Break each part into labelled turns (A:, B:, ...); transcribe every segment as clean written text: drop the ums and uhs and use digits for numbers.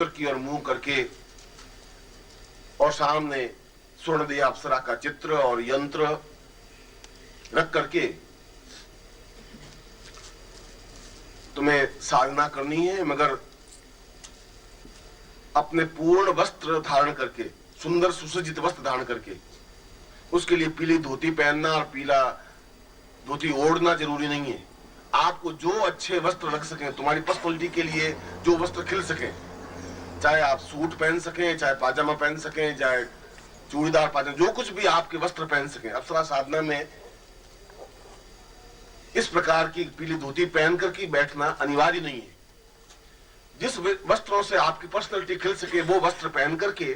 A: की ओर मुंह करके और सामने स्वर्णदेह अप्सरा का चित्र और यंत्र रख करके तुम्हें साधना करनी है, मगर अपने पूर्ण वस्त्र धारण करके, सुंदर सुसज्जित वस्त्र धारण करके। उसके लिए पीली धोती पहनना और पीला धोती ओढ़ना जरूरी नहीं है। आपको जो अच्छे वस्त्र रख सकें, तुम्हारी पर्सनालिटी के लिए जो वस्त्र खिल सके, चाहे आप सूट पहन सकें, चाहे पाजामा पहन सकें, चाहे चूड़ीदार पाजामा, जो कुछ भी आपके वस्त्र पहन सकें। अप्सरा साधना में इस प्रकार की पीली धोती पहन करके बैठना अनिवार्य नहीं है। जिस वस्त्रों से आपकी पर्सनालिटी खिल सके वो वस्त्र पहन करके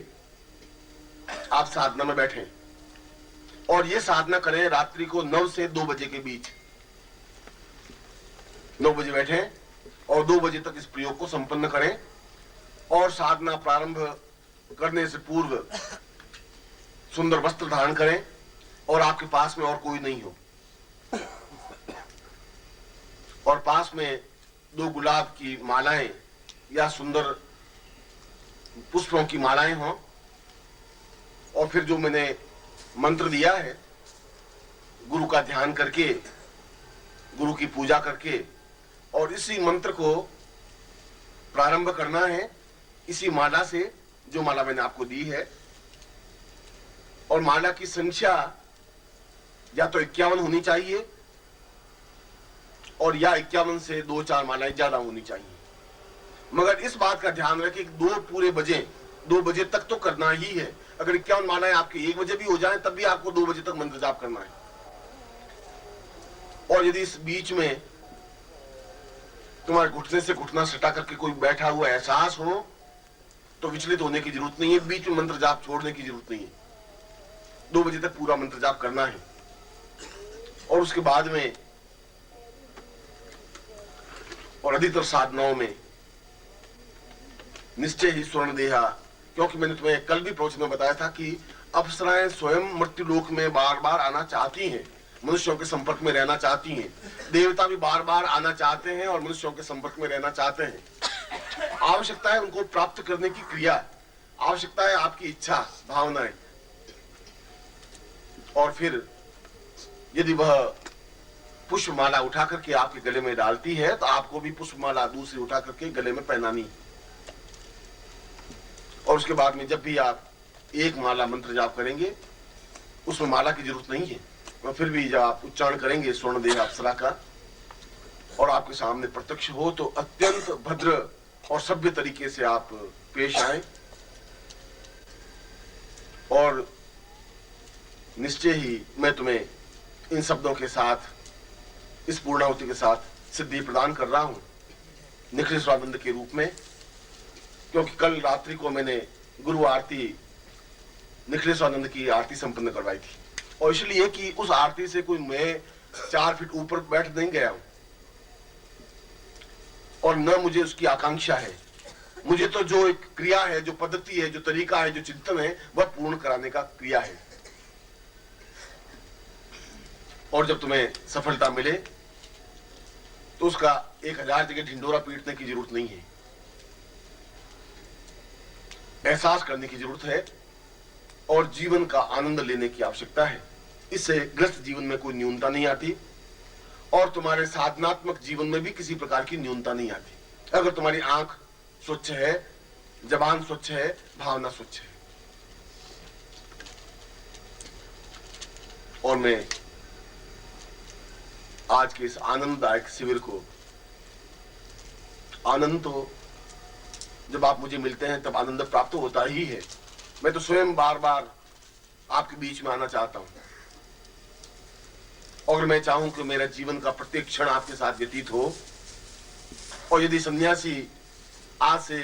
A: आप साधना में बैठें और ये साधना करें रात्रि को 9 से 2 बजे के बीच। 9 बजे बैठें और 2 बजे तक इस प्रयोग को संपन्न करें। और साधना प्रारंभ करने से पूर्व सुंदर वस्त्र धारण करें और आपके पास में और कोई नहीं हो, और पास में 2 गुलाब की मालाएं या सुंदर पुष्पों की मालाएं हों। और फिर जो मैंने मंत्र दिया है, गुरु का ध्यान करके, गुरु की पूजा करके, और इसी मंत्र को प्रारंभ करना है इसी माला से, जो माला मैंने आपको दी है। और माला की संख्या या तो 51 होनी चाहिए और या 51 से 2-4 मालाएं ज्यादा होनी चाहिए। मगर इस बात का ध्यान रखें कि 2 पूरे बजे, 2 बजे तक तो करना ही है। अगर 51 मालाएं आपकी 1 बजे भी हो जाए तब भी आपको 2 बजे तक मंत्र जाप करना है। और यदि इस बीच में तुम्हारे घुटने से घुटना सटा करके कोई बैठा हुआ एहसास हो तो विचलित होने की जरूरत नहीं है, बीच में मंत्र जाप छोड़ने की जरूरत नहीं है। 2 बजे तक पूरा मंत्र जाप करना है। और उसके बाद में और अधिकतर साधनाओं में निश्चय ही स्वर्ण देहा, क्योंकि मैंने तुम्हें कल भी प्रवचन में बताया था कि अप्सराएं स्वयं मृत्यु लोक में बार बार आना चाहती हैं, मनुष्यों के संपर्क में रहना चाहती हैं। देवता भी बार बार आना चाहते हैं और मनुष्यों के संपर्क में रहना चाहते हैं। आवश्यकता है उनको प्राप्त करने की क्रिया, आवश्यकता है आपकी इच्छा, भावनाएं। और फिर यदि वह पुष्पमाला उठा करके आपके गले में डालती है तो आपको भी पुष्पमाला दूसरी उठा करके गले में पहनानी। और उसके बाद में जब भी आप एक माला मंत्र जाप करेंगे, उसमें माला की जरूरत नहीं है, और फिर भी जब आप उच्चारण करेंगे स्वर्ण देह अप्सरा का और आपके सामने प्रत्यक्ष हो तो अत्यंत भद्र और सभ्य तरीके से आप पेश आए। और निश्चय ही मैं तुम्हें इन शब्दों के साथ, इस पूर्णाहुति के साथ सिद्धि प्रदान कर रहा हूं निखिलेश्वरानंद के रूप में, क्योंकि कल रात्रि को मैंने गुरु आरती, निखिलेश्वरानंद की आरती संपन्न करवाई थी। और इसलिए कि उस आरती से कोई मैं 4 फीट ऊपर बैठ नहीं गया हूं और न मुझे उसकी आकांक्षा है। मुझे तो जो एक क्रिया है, जो पद्धति है, जो तरीका है, जो चिंतन है, वह पूर्ण कराने का क्रिया है। और जब तुम्हें सफलता मिले तो उसका 1000 जगह ढिंडोरा पीटने की जरूरत नहीं है, एहसास करने की जरूरत है और जीवन का आनंद लेने की आवश्यकता है। इससे ग्रस्त जीवन में कोई न्यूनता नहीं आती और तुम्हारे साधनात्मक जीवन में भी किसी प्रकार की न्यूनता नहीं आती। अगर तुम्हारी आंख स्वच्छ है, जबान स्वच्छ है, भावना स्वच्छ है। और मैं आज के इस आनंददायक शिविर को, आनंद तो जब आप मुझे मिलते हैं तब आनंद प्राप्त होता ही है। मैं तो स्वयं बार बार आपके बीच में आना चाहता हूं और मैं चाहूं कि मेरा जीवन का प्रत्येक क्षण आपके साथ व्यतीत हो। और यदि सन्यासी आज से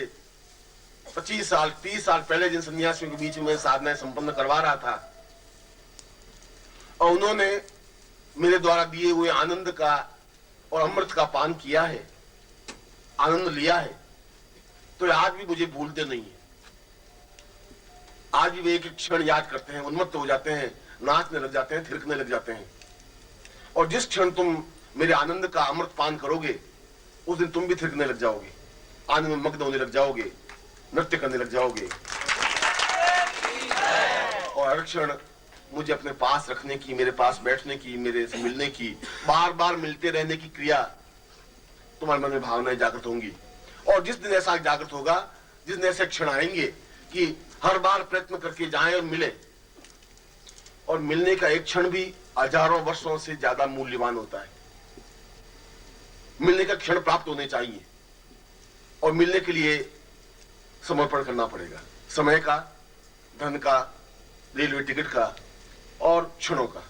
A: 25 साल 30 साल पहले जिन सन्यासियों के बीच में साधनाएं संपन्न करवा रहा था और उन्होंने मेरे द्वारा दिए हुए आनंद का और अमृत का पान किया है, आनंद लिया है, तो आज भी मुझे भूलते नहीं है। आज भी वे एक एक क्षण याद करते हैं, उन्मत्त हो जाते हैं, नाचने लग जाते हैं, थिरकने लग जाते हैं। और जिस क्षण तुम मेरे आनंद का अमृत पान करोगे उस दिन तुम भी थिरकने लग जाओगे, आनंद में मग्न होने लग जाओगे। नृत्य करने लग जाओगे। और हर क्षण मुझे अपने पास रखने की, मेरे पास बैठने की, मेरे से मिलने की, बार बार मिलते रहने की क्रिया तुम्हारे मन में भावनाएं जागृत होंगी। और जिस दिन ऐसा जागृत होगा, जिस दिन ऐसे क्षण आएंगे कि हर बार प्रयत्न करके जाएं और मिले, और मिलने का एक क्षण भी हजारों वर्षों से ज्यादा मूल्यवान होता है। मिलने का क्षण प्राप्त होने चाहिए, और मिलने के लिए समर्पण करना पड़ेगा, समय का, धन का, रेलवे टिकट का और क्षणों का।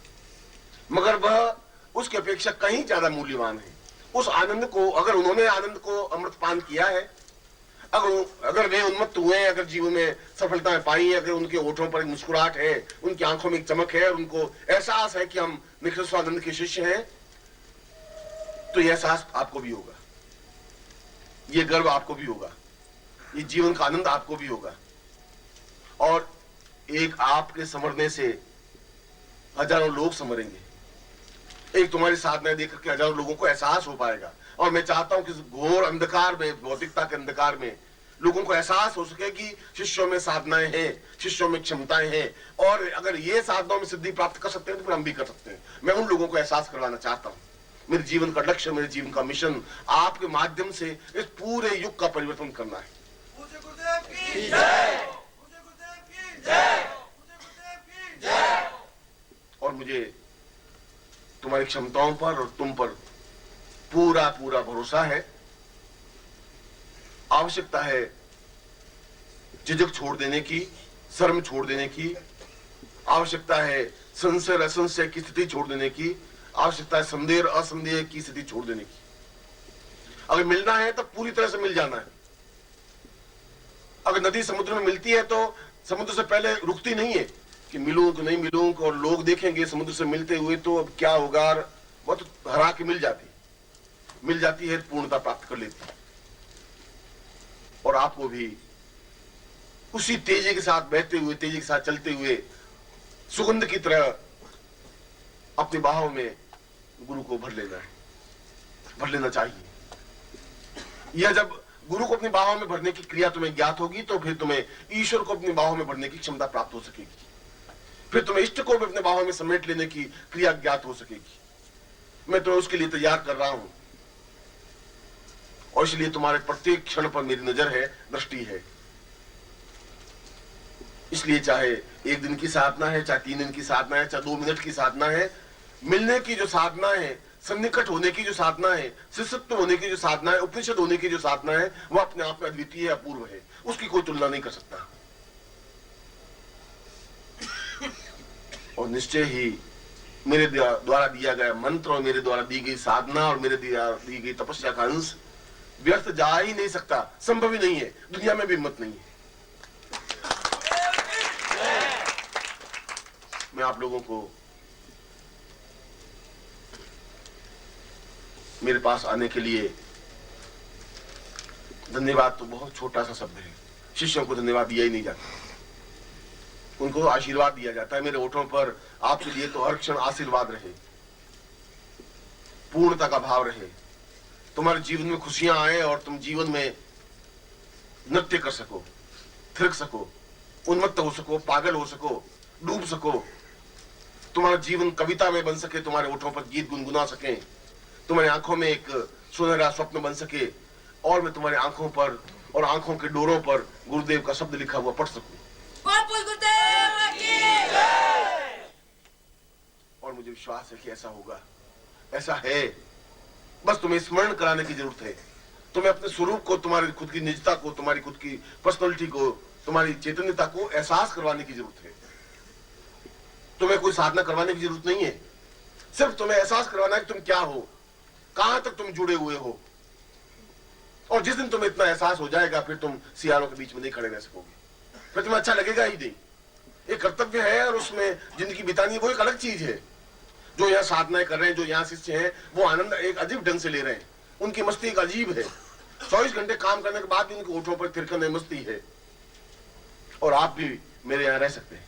A: मगर वह उसकी अपेक्षा कहीं ज्यादा मूल्यवान है। उस आनंद को, अगर उन्होंने आनंद को अमृतपान किया है, अगर वे उन्मत्त हुए, अगर जीवन में सफलताएं पाई, अगर उनके होठों पर एक मुस्कुराहट है, उनकी आंखों में एक चमक है, और उनको एहसास है कि हम निखिल स्वानंद के शिष्य हैं, तो यह एहसास आपको भी होगा, ये गर्व आपको भी होगा, ये जीवन का आनंद आपको भी होगा। और एक आपके संवरने से हजारों लोग संवरेंगे। एक तुम्हारी साधनाएं देख करके हजारों लोगों को एहसास हो पाएगा। और मैं चाहता हूं कि इस घोर अंधकार में, भौतिकता के अंधकार में, लोगों को एहसास हो सके कि शिष्यों में साधनाएं हैं, शिष्यों में क्षमताएं हैं, और अगर ये साधनाओं में सिद्धि प्राप्त कर सकते हैं तो फिर हम भी कर सकते हैं। मैं उन लोगों को एहसास करवाना चाहता हूं। मेरे जीवन का लक्ष्य, मेरे जीवन का मिशन आपके माध्यम से इस पूरे युग का परिवर्तन करना है। और मुझे तुम्हारी क्षमताओं पर और तुम पर पूरा पूरा भरोसा है। आवश्यकता है झिझक छोड़ देने की, शर्म छोड़ देने की, आवश्यकता है संशय असंशय की स्थिति छोड़ देने की, आवश्यकता है संदेह असंदेह की स्थिति छोड़ देने की। अगर मिलना है तो पूरी तरह से मिल जाना है। अगर नदी समुद्र में मिलती है तो समुद्र से पहले रुकती नहीं है कि मिलूं कि नहीं मिलूं, और लोग देखेंगे समुद्र से मिलते हुए तो अब क्या होगा, वो तो हरा के मिल जाती है, पूर्णता प्राप्त कर लेती है। और आपको भी उसी तेजी के साथ बहते हुए, तेजी के साथ चलते हुए, सुगंध की तरह अपनी बाहों में गुरु को भर लेना चाहिए। यह जब गुरु को अपनी बाहों में भरने की क्रिया तुम्हें ज्ञात होगी तो फिर तुम्हें ईश्वर को अपनी बाहों में भरने की क्षमता प्राप्त हो सकेगी। फिर तुम्हें इष्ट को भी अपने बाहों में समेट लेने की क्रिया ज्ञात हो सकेगी। मैं तुम्हें उसके लिए तैयार कर रहा हूं, और इसलिए तुम्हारे प्रत्येक क्षण पर मेरी नजर है, दृष्टि है। इसलिए चाहे एक दिन की साधना है, चाहे 3 दिन की साधना है, चाहे 2 मिनट की साधना है, मिलने की जो साधना है, सन्निकट होने की जो साधना है, शिष्यत्व होने की जो साधना है, उपनिषद होने की जो साधना है, वह अपने आप में अद्वितीय है, अपूर्व है। उसकी कोई तुलना नहीं कर सकता। और निश्चय ही मेरे द्वारा दिया गया मंत्र और मेरे द्वारा दी गई साधना और मेरे द्वारा दी गई तपस्या का अंश व्यर्थ जा ही नहीं सकता, संभव ही नहीं है, दुनिया में भी हिम्मत नहीं है। मैं आप लोगों को मेरे पास आने के लिए, धन्यवाद तो बहुत छोटा सा शब्द है, शिष्यों को धन्यवाद दिया ही नहीं जाता, उनको आशीर्वाद दिया जाता है। मेरे होठों पर आपके लिए तो हर क्षण आशीर्वाद रहे, पूर्णता का भाव रहे, तुम्हारे जीवन में खुशियां आए और तुम जीवन में नृत्य कर सको, थिरक सको, उन्मत्त हो सको, पागल हो सको, डूब सको, तुम्हारा जीवन कविता में बन सके, तुम्हारे होठों पर गीत गुनगुना सके, तुम्हारी आंखों में एक सुनहरा स्वप्न बन सके, और मैं तुम्हारी आंखों पर और आंखों के डोरों पर गुरुदेव का शब्द लिखा हुआ पढ़ सकूं। और मुझे विश्वास है कि ऐसा होगा, ऐसा है। बस तुम्हें स्मरण कराने की जरूरत है। तुम्हें अपने स्वरूप को, तुम्हारी खुद की निजता को, तुम्हारी खुद की पर्सनालिटी को, तुम्हारी चैतन्यता को एहसास करवाने की जरूरत है। तुम्हें कोई साधना करवाने की जरूरत नहीं है, सिर्फ तुम्हें एहसास करवाना है कि तुम क्या हो, कहां तक तुम जुड़े हुए हो। और जिस दिन तुम्हें इतना एहसास हो जाएगा, फिर तुम सियारों के बीच में नहीं खड़े रह सकोगे, फिर तुम्हें अच्छा लगेगा ही नहीं। एक कर्तव्य है और उसमें जिंदगी बितानी है, वो एक अलग चीज है। जो यहाँ साधनाएं कर रहे हैं, जो यहाँ शिष्य हैं, वो आनंद एक अजीब ढंग से ले रहे हैं, उनकी मस्ती एक अजीब है। 24 घंटे काम करने के बाद भी उनके होठों पर थिरकन है, मस्ती है। और आप भी मेरे यहाँ रह सकते हैं।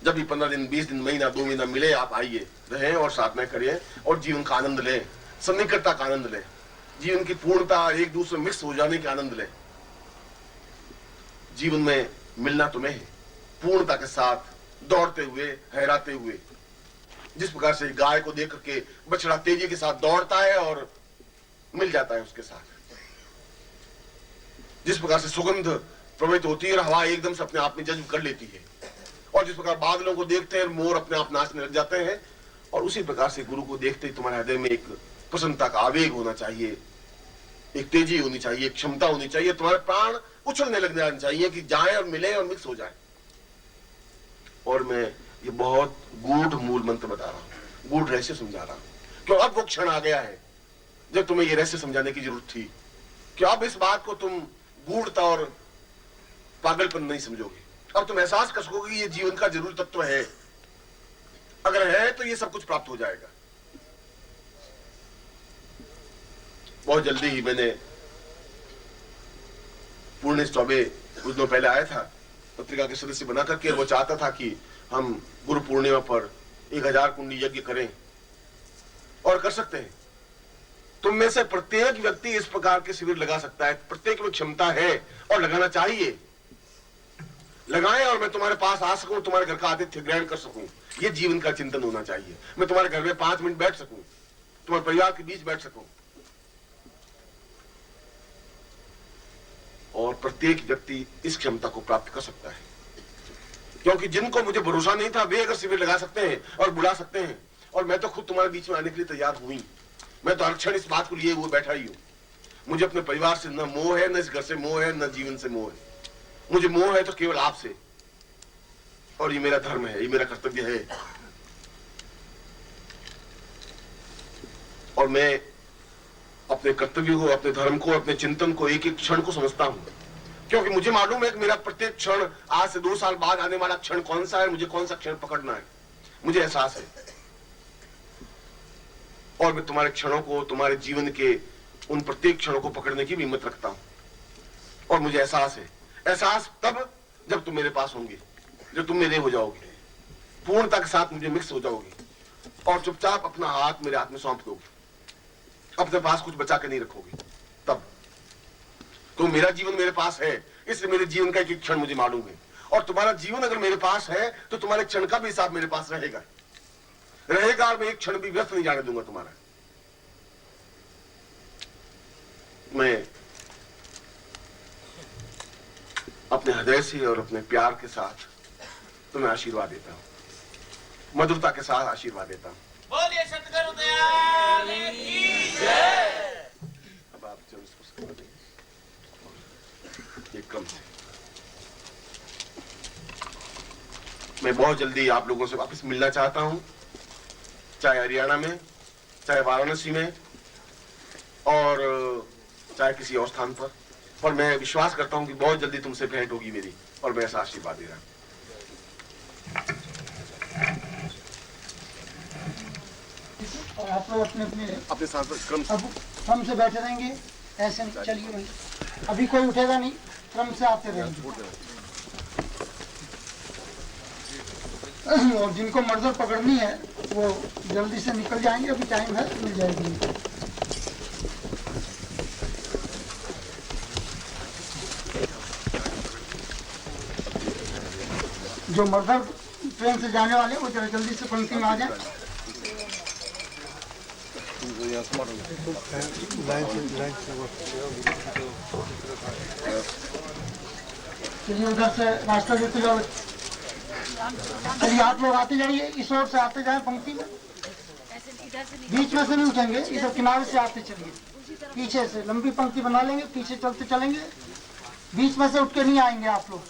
A: जब भी 15 दिन, 20 दिन, महीना, 2 महीना मिले, आप आइए, रहें और साधना करिए और जीवन का आनंद लें, सन्निकटता का आनंद लें, जीवन की पूर्णता, एक दूसरे मिक्स हो जाने का आनंद लें। जीवन में मिलना तुम्हें है, पूर्णता के साथ, दौड़ते हुए, हैराते हुए। जिस प्रकार से गाय को देख करके बछड़ा तेजी के साथ दौड़ता है और मिल जाता है उसके साथ, जिस प्रकार से सुगंध प्रवहित होती है और हवा एकदम से अपने आप में जज्ब कर लेती है, और जिस प्रकार बादलों को देखते हैं मोर अपने आप नाचने लग जाते हैं, और उसी प्रकार से गुरु को देखते ही तुम्हारे हृदय में एक प्रसन्नता का आवेग होना चाहिए, एक तेजी होनी चाहिए, एक क्षमता होनी चाहिए, तुम्हारे प्राण उछलने लग जाने चाहिए कि जाए और मिले और मिक्स हो जाए। और मैं ये बहुत गूढ़ मूल मंत्र बता रहा हूं, गूढ़ रहस्य समझा रहा हूं, क्यों अब वो क्षण आ गया है जब तुम्हें ये रहस्य समझाने की जरूरत थी कि अब इस बात को तुम गूढ़ता और पागलपन नहीं समझोगे। अब तुम एहसास कर सकोगे ये जीवन का जरूरी तत्व है, अगर है तो ये सब कुछ प्राप्त हो जाएगा। बहुत जल्दी ही मैंने पूर्णेश चौबे कुछ दिनों पहले आया था, पत्रिका के सदस्य बना करके, वो चाहता था कि हम गुरु पूर्णिमा पर 1000 कुंडी यज्ञ करें, और कर सकते हैं। तुम में से प्रत्येक व्यक्ति इस प्रकार के शिविर लगा सकता है, प्रत्येक में क्षमता है और लगाना चाहिए। लगाएं और मैं तुम्हारे पास आ सकूं, तुम्हारे घर का आतिथ्य ग्रहण कर सकूं, ये जीवन का चिंतन होना चाहिए। मैं तुम्हारे घर में 5 मिनट बैठ सकूं, तुम्हारे परिवार के बीच बैठ सकूं, और प्रत्येक व्यक्ति इस क्षमता को प्राप्त कर सकता है। क्योंकि जिनको मुझे भरोसा नहीं था वे अगर शिविर लगा सकते हैं और बुला सकते हैं, और मैं तो खुद तुम्हारे बीच में आने के लिए तैयार हुई। मैं तो हर क्षण इस बात को लिए हुए बैठा ही हूं। मुझे अपने परिवार से न मोह है, न इस घर से मोह है, न जीवन से मोह है। मुझे मोह है तो केवल आपसे, और ये मेरा धर्म है, ये मेरा कर्तव्य है। और मैं अपने कर्तव्य को, अपने धर्म को, अपने चिंतन को, एक एक क्षण को समझता हूं, क्योंकि मुझे मालूम है कि मेरा प्रत्येक क्षण, आज से 2 साल बाद आने वाला क्षण कौन सा है, मुझे कौन सा क्षण पकड़ना है, मुझे एहसास है। और मैं तुम्हारे क्षणों को, तुम्हारे जीवन के उन प्रत्येक क्षणों को पकड़ने की भी हिम्मत रखता हूं। और मुझे एहसास है, एहसास तब जब तुम मेरे पास होंगे, जब तुम मेरे हो जाओगे, पूर्णता के साथ मुझे मिक्स हो जाओगे, और चुपचाप अपना हाथ मेरे हाथ में सौंप दोगे, अपने पास कुछ बचा के नहीं रखोगे। तब तो मेरा जीवन मेरे पास है, इसलिए मेरे जीवन का एक क्षण मुझे मालूम है। और तुम्हारा जीवन अगर मेरे पास है तो तुम्हारे क्षण का भी हिसाब मेरे पास रहेगा, और मैं एक क्षण भी व्यर्थ नहीं जाने दूंगा तुम्हारा। मैं अपने हृदय से और अपने प्यार के साथ तुम्हें आशीर्वाद देता हूं, मधुरता के साथ आशीर्वाद देता हूं।
B: बोलिए सतगुरु दयाल की जय।
A: अब आप जब इसको कर देंगे एक क्रम से, मैं बहुत जल्दी आप लोगों से वापस मिलना चाहता हूं, चाहे हरियाणा में, चाहे वाराणसी में, और चाहे किसी और स्थान पर मैं विश्वास करता हूं कि बहुत जल्दी तुमसे भेंट होगी मेरी, और मैं ऐसा आशीर्वाद दे रहा हूं।
C: और आप लोग अपने
A: साथ
C: क्रम से बैठे रहेंगे, ऐसे चलिए भाई, अभी कोई उठेगा नहीं, क्रम से आते रहेंगे। और जिनको मर्दर पकड़नी है वो जल्दी से निकल जाएंगे, अभी टाइम है, मिल जाएगी। जो मर्दर ट्रेन से जाने वाले वो जरा जल्दी से पंक्ति में आ जाए। चलिए उधर से रास्ता देते जाओ। चलिए आप लोग आते जाइए, इस ओर से आते जाए पंक्ति में, बीच में से नहीं उठेंगे, इधर किनारे से आते चलिए, पीछे से लंबी पंक्ति बना लेंगे, पीछे चलते चलेंगे, बीच में से उठ के नहीं आएंगे आप लोग।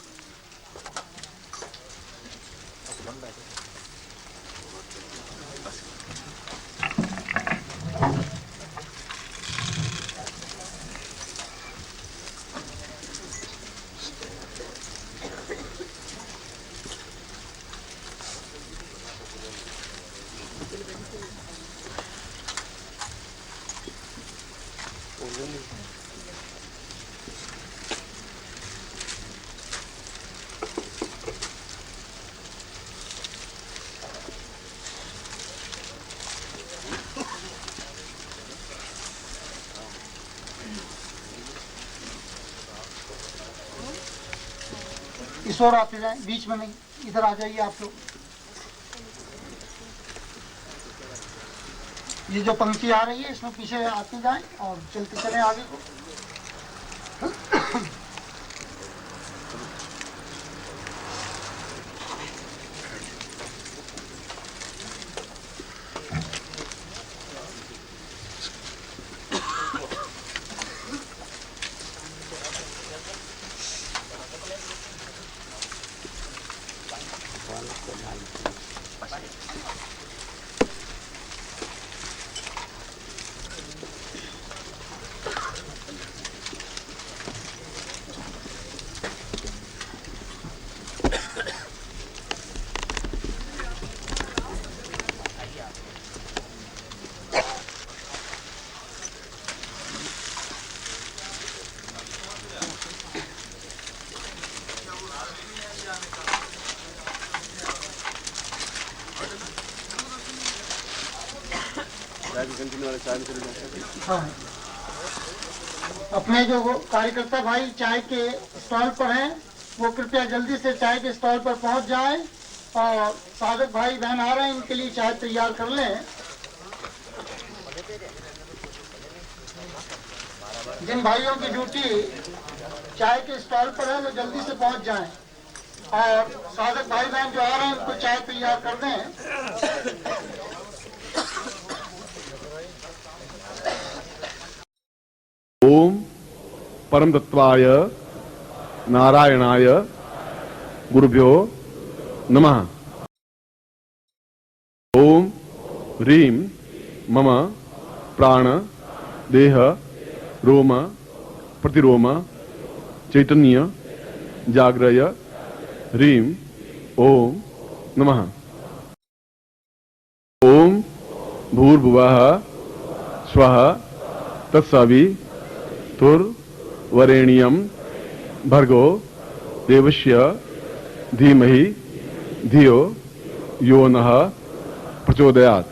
C: इस ओर आते जाएं, बीच में नहीं, इधर आ जाइए आप लोग। ये जो पंक्ति आ रही है इसमें पीछे आते जाएं और चलते चलें आगे को। हाँ, अपने जो कार्यकर्ता भाई चाय के स्टॉल पर हैं वो कृपया जल्दी से चाय के स्टॉल पर पहुंच जाएं और साधक भाई बहन आ रहे हैं, इनके लिए चाय तैयार कर लें। जिन भाइयों की ड्यूटी चाय के स्टॉल पर है वो जल्दी से पहुंच जाएं और साधक भाई बहन जो आ रहे हैं उनको चाय तैयार कर दें।
D: ओम परम तत्वाय नारायणाय गुरुभ्यो नमः। ओम ह्रीं मम प्राण देह रोम प्रतिरोम चैतन्य जाग्रय ह्रीं ओम नमः। ओम भूर्भुवः स्वः तत्सवितुर्वरेण्यं भर्गो देवस्य धीमहि धियो यो नः प्रचोदयात्।